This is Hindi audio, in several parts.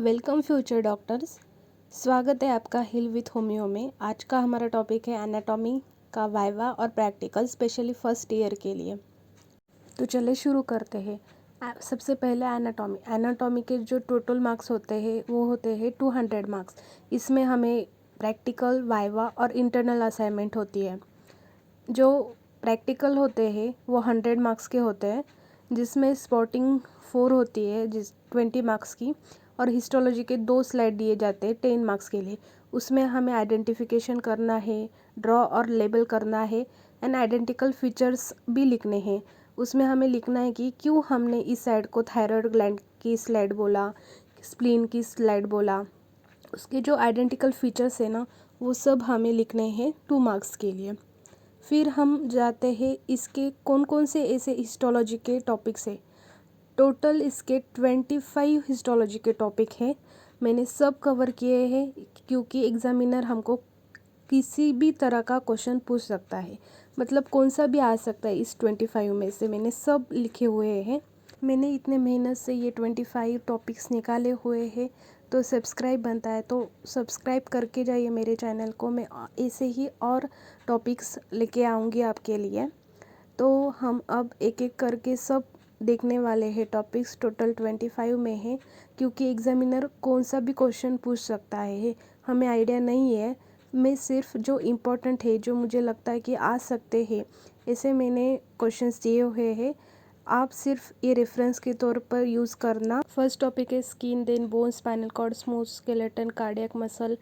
Welcome future doctors. स्वागत है आपका हिल विथ होम्यो में। आज का हमारा टॉपिक है एनाटॉमी का वाइवा और प्रैक्टिकल, स्पेशली फर्स्ट ईयर के लिए। तो चले शुरू करते हैं। सबसे पहले एनाटॉमी। एनाटॉमी के जो टोटल मार्क्स होते हैं वो होते हैं 200 मार्क्स। इसमें हमें प्रैक्टिकल, वाइवा और इंटरनल असाइनमेंट होती है। जो प्रैक्टिकल होते हैं वो 100 मार्क्स के होते हैं, जिसमें स्पॉटिंग 4 होती है 20 मार्क्स की, और हिस्टोलॉजी के 2 स्लाइड दिए जाते हैं 10 मार्क्स के लिए। उसमें हमें आइडेंटिफिकेशन करना है, ड्रॉ और लेबल करना है एंड आइडेंटिकल फीचर्स भी लिखने हैं। उसमें हमें लिखना है कि क्यों हमने इस साइड को थायराइड ग्लैंड की स्लाइड बोला, स्प्लीन की स्लाइड बोला। उसके जो आइडेंटिकल फीचर्स है ना, वो सब हमें लिखने हैं 2 मार्क्स के लिए। फिर हम जाते हैं इसके कौन कौन से ऐसे हिस्टोलॉजी के टॉपिक्स है। टोटल इसके 25 हिस्टोलॉजी के टॉपिक हैं। मैंने सब कवर किए हैं क्योंकि एग्जामिनर हमको किसी भी तरह का क्वेश्चन पूछ सकता है, मतलब कौन सा भी आ सकता है। इस 25 में से मैंने सब लिखे हुए हैं। मैंने इतने मेहनत से ये 25 टॉपिक्स निकाले हुए हैं, तो सब्सक्राइब बनता है तो सब्सक्राइब करके जाइए मेरे चैनल को। मैं ऐसे ही और टॉपिक्स लेके आऊँगी आपके लिए। तो हम अब एक एक करके सब देखने वाले हैं। टॉपिक्स टोटल 25 में है, क्योंकि एग्जामिनर कौन सा भी क्वेश्चन पूछ सकता है, हमें आइडिया नहीं है। मैं सिर्फ जो इम्पोर्टेंट है, जो मुझे लगता है कि आ सकते हैं, ऐसे मैंने क्वेश्चंस दिए हुए हैं। आप सिर्फ ये रेफरेंस के तौर पर यूज़ करना। फर्स्ट टॉपिक है skin, then bone, spinal cord, smooth skeleton, cardiac muscle,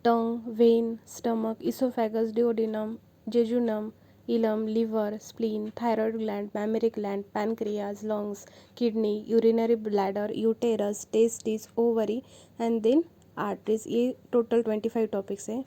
tongue, vein, stomach, oesophagus, duodenum, jejunum, ileum, liver, spleen, thyroid gland, mammary gland, pancreas, lungs, kidney, urinary bladder, uterus, testis, ovary and then arteries. ये टोटल 25 टॉपिक्स हैं।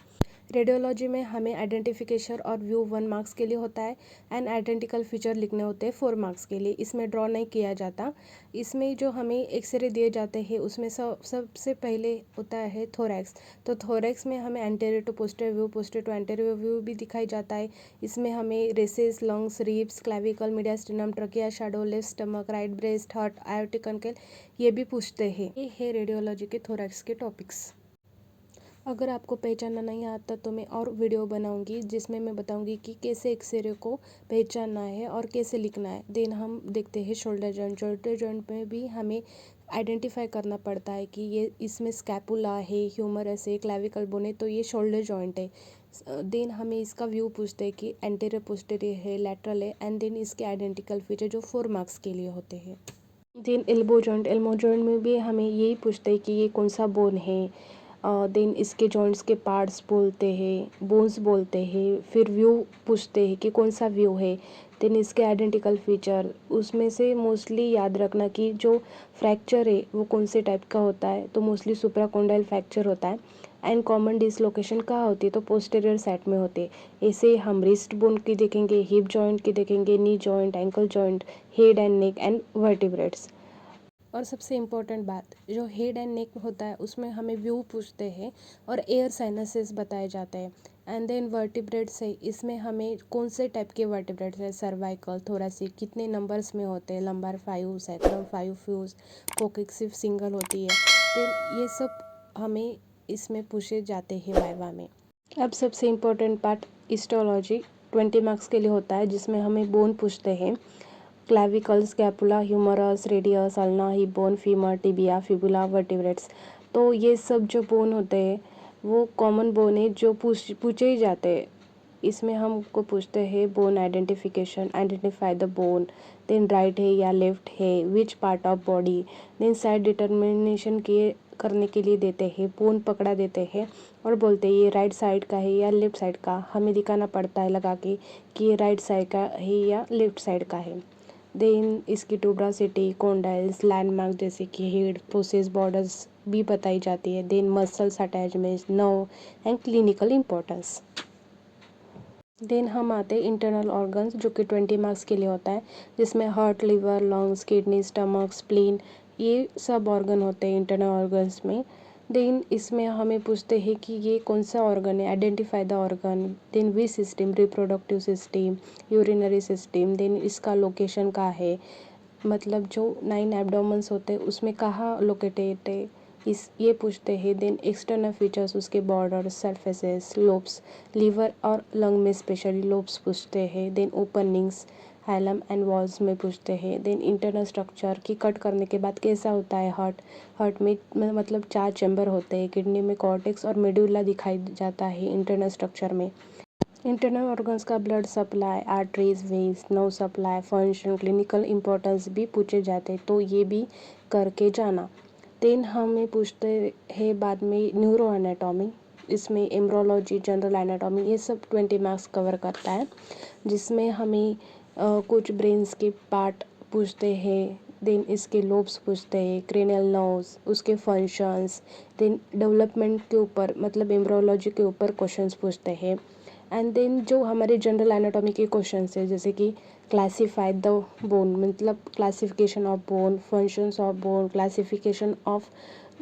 रेडियोलॉजी में हमें आइडेंटिफिकेशन और व्यू 1 मार्क्स के लिए होता है एंड आइडेंटिकल फीचर लिखने होते हैं 4 मार्क्स के लिए। इसमें ड्रॉ नहीं किया जाता। इसमें जो हमें एक्सरे दिए जाते हैं उसमें सबसे पहले होता है थोरैक्स। तो थोरैक्स में हमें anterior to posterior view, posterior to anterior view भी दिखाई जाता है। इसमें हमें recess, lungs, ribs, clavicle, mediastinum, trachea, shadow, left stomach, right breast, heart, aortic knuckle, ये भी पूछते हैं। ये है रेडियोलॉजी के थोरैक्स के टॉपिक्स। अगर आपको पहचानना नहीं आता तो मैं और वीडियो बनाऊंगी जिसमें मैं बताऊंगी कि कैसे एक्सरे को पहचानना है और कैसे लिखना है। देन हम देखते हैं शोल्डर जॉइंट। शोल्डर जॉइंट में भी हमें आइडेंटिफाई करना पड़ता है कि ये इसमें स्कैपुला है, ह्यूमरस है, क्लैविकल बोन है, तो ये शोल्डर जॉइंट है। देन हमें इसका व्यू पूछते हैं कि एंटेरियर पोस्टीरियर है, लैटरल है, एंड देन इसके आइडेंटिकल फीचर जो 4 मार्क्स के लिए होते हैं। Then elbow joint. Elbow joint में भी हमें यही पूछते हैं कि ये कौन सा बोन है। देन इसके जॉइंट्स के पार्ट्स बोलते हैं, बोन्स बोलते हैं। फिर व्यू पूछते हैं कि कौन सा व्यू है। देन इसके आइडेंटिकल फीचर, उसमें से मोस्टली याद रखना कि जो फ्रैक्चर है वो कौन से टाइप का होता है। तो मोस्टली सुप्राकोंडाइल फ्रैक्चर होता है। एंड कॉमन डिसलोकेशन कहाँ होती है, तो पोस्टीरियर साइड में होती है। ऐसे हम रिस्ट बोन की देखेंगे, हिप जॉइंट की देखेंगे, knee joint, ankle joint, head and neck and vertebrates. और सबसे इम्पोर्टेंट बात, जो हेड एंड नेक होता है उसमें हमें व्यू पूछते हैं और एयर साइनसेस बताए जाते हैं। एंड देन वर्टिब्रेट्स है, इसमें हमें कौन से टाइप के वर्टिब्रेट्स है, सर्वाइकल, थोरेसिक, कितने नंबर्स में होते हैं, लंबार 5, सैक्रम 5, फ्यूज, कोकिक सिर्फ सिंगल होती है। देन ये सब हमें इसमें पूछे जाते हैं वाइवा में। अब सबसे इम्पोर्टेंट पार्ट हिस्टोलॉजी 20 मार्क्स के लिए होता है, जिसमें हमें बोन पूछते हैं। Clavicle, scapula, humerus, radius, ulna, hip bone, femur, tibia, fibula, vertebrates. तो ये सब जो बोन होते हैं वो कॉमन बोन है जो पूछे ही जाते हैं। इसमें हमको पूछते हैं bone identification, identify the bone, then right है या लेफ्ट है, which part of body, then side determination किए करने के लिए देते हैं, बोन पकड़ा देते हैं और बोलते हैं ये राइट साइड का है या लेफ्ट साइड का। हमें दिखाना पड़ता है लगा के कि ये राइट साइड का है या लेफ्ट साइड का है। देन इसकी ट्यूबरासिटी, कॉन्डाइल्स, लैंडमार्क जैसे कि हेड, प्रोसेस, बॉर्डर्स भी बताई जाती है। Then muscles attachments, nerve and clinical importance. Then हम आते हैं इंटरनल ऑर्गन्स, जो कि 20 मार्क्स के लिए होता है, जिसमें heart, liver, lungs, kidney, stomach, spleen, ये सब ऑर्गन होते हैं इंटरनल ऑर्गन्स में। देन इसमें हमें पूछते हैं कि ये कौन सा ऑर्गन है, identify the organ. Then which system, reproductive system, urinary system, then इसका लोकेशन कहाँ है, मतलब जो 9 एब्डोमेंस होते हैं उसमें कहाँ लोकेटेड है। ये पूछते हैं। देन एक्सटर्नल फीचर्स, उसके बॉर्डर, सरफेसेस, लोब्स, लीवर और लंग में स्पेशली लोब्स पूछते हैं। Then openings, hilum and walls में पूछते हैं। देन इंटरनल स्ट्रक्चर की कट करने के बाद कैसा होता है हार्ट में मतलब 4 चैम्बर होते हैं। किडनी में कॉर्टेक्स और मेडुला दिखाई जाता है इंटरनल स्ट्रक्चर में। इंटरनल ऑर्गन्स का blood supply, arteries, veins, nerve supply, function, clinical importance भी पूछे जाते हैं, तो ये भी करके जाना। देन हमें पूछते हैं बाद में न्यूरो एनाटॉमी, इसमें एम्ब्रोलॉजी, जनरल एनाटॉमी, ये सब 20 मार्क्स कवर करता है, जिसमें हमें कुछ ब्रेन्स के पार्ट पूछते हैं। देन इसके लोब्स पूछते हैं, क्रेनियल नर्व्स, उसके फंक्शंस। देन डेवलपमेंट के ऊपर मतलब एम्ब्रोलॉजी के ऊपर क्वेश्चंस पूछते हैं। एंड देन जो हमारे जनरल एनाटॉमी के क्वेश्चंस है, जैसे कि क्लासीफाई द बोन, मतलब classification of bone, functions of bone, classification of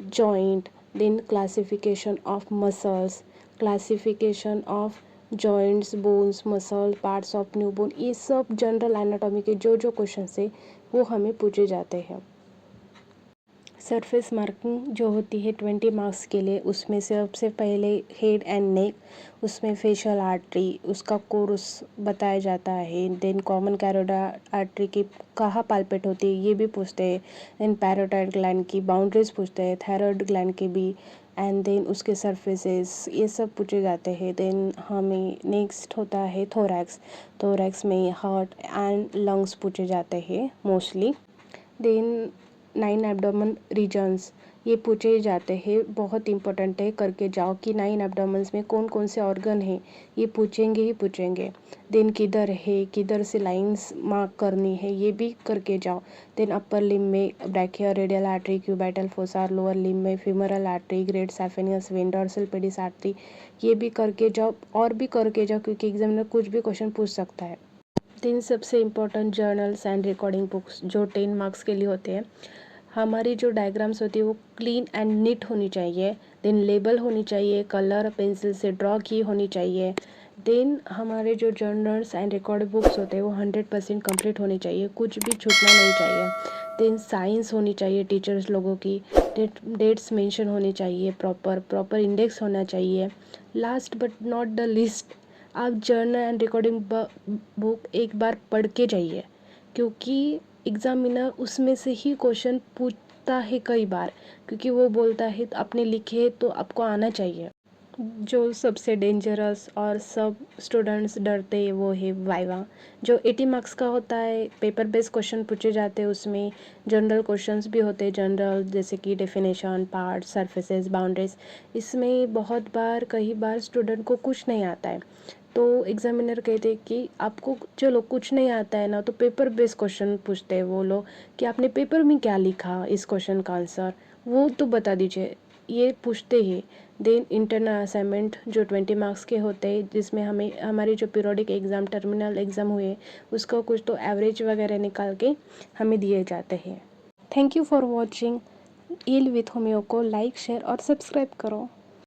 joint, then classification of muscles, classification of joints, bones, muscle, parts of new bone, ये सब जनरल एनाटॉमी के जो जो क्वेश्चन है वो हमें पूछे जाते हैं। सरफेस मार्किंग जो होती है 20 मार्क्स के लिए, उसमें सबसे पहले हेड एंड नेक, उसमें फेशियल आर्टरी, उसका कोर्स बताया जाता है। देन कॉमन कैरोटिड आर्टरी की कहाँ पाल्पेट होती है ये भी पूछते हैं। देन पैरोटाइड ग्लैंड की बाउंड्रीज पूछते हैं, थायराइड ग्लैंड की भी। एंड देन उसके सरफेसेस, ये सब पूछे जाते हैं। देन हमें नेक्स्ट होता है थोरैक्स में हार्ट एंड लंग्स पूछे जाते हैं मोस्टली। देन 9 एब्डोमेन रीजन्स ये पूछे जाते हैं, बहुत इंपॉर्टेंट है, करके जाओ कि 9 एब्डोमेन्स में कौन कौन से ऑर्गन है, ये पूछेंगे ही पूछेंगे। देन किधर है, किधर से लाइंस मार्क करनी है, ये भी करके जाओ। देन अपर लिम में brachial radial artery, cubital fossa, lower limb में femoral artery, great saphenous vein, dorsal pedis artery, ये भी करके जाओ और भी करके जाओ, क्योंकि एग्जाम में कुछ भी क्वेश्चन पूछ सकता है। तीन सबसे important journals and recording books जो 10 मार्क्स के लिए होते हैं। हमारी जो डायग्राम्स होती है वो क्लीन एंड नीट होनी चाहिए। देन लेबल होनी चाहिए, कलर पेंसिल से ड्रॉ की होनी चाहिए। देन हमारे जो जर्नल्स एंड रिकॉर्ड बुक्स होते हैं वो 100% कंप्लीट होनी चाहिए, कुछ भी छूटना नहीं चाहिए। देन साइंस होनी चाहिए टीचर्स लोगों की, डेट्स मेंशन होनी चाहिए, प्रॉपर इंडेक्स होना चाहिए। Last but not the list, आप जर्नल एंड रिकॉर्डिंग बुक एक बार पढ़ के जाइए, क्योंकि एग्जामिनर उसमें से ही क्वेश्चन पूछता है कई बार, क्योंकि वो बोलता है आपने लिखे तो आपको आना चाहिए। जो सबसे डेंजरस और सब स्टूडेंट्स डरते हैं वो है वाइवा, जो 80 मार्क्स का होता है। पेपर बेस्ड क्वेश्चन पूछे जाते हैं, उसमें जनरल क्वेश्चंस भी होते हैं, जनरल जैसे कि डेफिनेशन, पार्ट्स, सरफेसेस, बाउंड्रीज। इसमें बहुत बार कई बार स्टूडेंट को कुछ नहीं आता है, तो एग्जामिनर कहते हैं कि आपको चलो कुछ नहीं आता है ना, तो पेपर बेस्ड क्वेश्चन पूछते हैं वो लोग कि आपने पेपर में क्या लिखा, इस क्वेश्चन का आंसर वो तो बता दीजिए, ये पूछते हैं। देन इंटरनल असाइनमेंट जो 20 मार्क्स के होते हैं, जिसमें हमें हमारे जो पीरियोडिक एग्ज़ाम, टर्मिनल एग्ज़ाम हुए, उसका कुछ तो एवरेज वगैरह निकाल के हमें दिए जाते हैं। Thank you for watching. Heal with homeo को लाइक, शेयर और सब्सक्राइब करो।